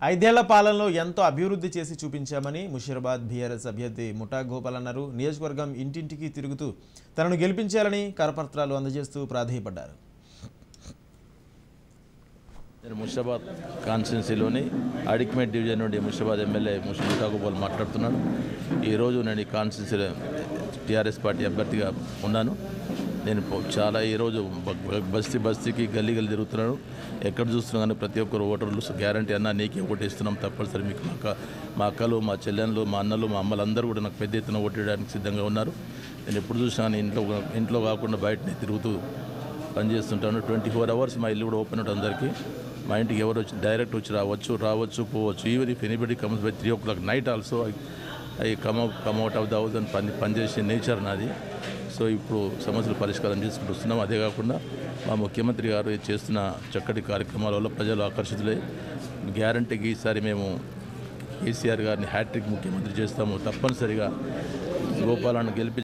ఐదేళ్ల పాలనలో ఎంతో అభివృద్ధి చేసి చూపించామని ముషీరాబాద్ బీఆర్ఎస్ అభ్యర్థి ముఠా గోపాల్ అన్నారు. నియోజకవర్గం ఇంటింటికి తిరుగుతూ తనను గెలిపించాలని కరపత్రాలు అందజేస్తూ ప్రాధేయపడ్డారు. నేను ముషీరాబాద్ కాన్స్టిట్యున్సీలోని అడిక్మేట్ డివిజన్ నుండి ముషీరాబాద్ ఎమ్మెల్యే ముఠా గోపాల్ మాట్లాడుతున్నాను. ఈరోజు నేను ఈ కాన్స్టిట్యున్సీలో టీఆర్ఎస్ పార్టీ అభ్యర్థిగా ఉన్నాను. నేను చాలా ఈరోజు బస్తీకి గల్లీ తిరుగుతున్నాను. ఎక్కడ చూస్తున్నా కానీ ప్రతి ఒక్కరు ఓటర్లు గ్యారంటీ అన్నా నీకే ఓటేస్తున్నాం, తప్పనిసరి మీకు మా అక్కలు, మా చెల్లెళ్ళు, మా అన్నలు, మా అమ్మలు అందరూ కూడా నాకు పెద్ద ఎత్తున ఓటేయడానికి సిద్ధంగా ఉన్నారు. నేను ఎప్పుడు చూసినా కానీ ఇంట్లో కాకుండా బయటనే తిరుగుతూ పనిచేస్తుంటాను. 24 hours మా ఇల్లు కూడా ఓపెన్ ఉంటుంది అందరికీ. మా ఇంటికి ఎవరు వచ్చి డైరెక్ట్ వచ్చి రావచ్చు పోవచ్చు. Even if anybody comes by 3 o'clock night also I come out of the house అని పనిచేసే నేచర్ నాది. సో ఇప్పుడు సమస్యలు పరిష్కారం చేసుకుంటూ వస్తున్నాం. అదే కాకుండా మా ముఖ్యమంత్రి గారు చేస్తున్న చక్కటి కార్యక్రమాల వల్ల ప్రజలు ఆకర్షితులై గ్యారంటీకి ఈసారి మేము కేసీఆర్ గారిని హ్యాట్రిక్ ముఖ్యమంత్రి చేస్తాము. తప్పనిసరిగా గోపాలను గెలిపి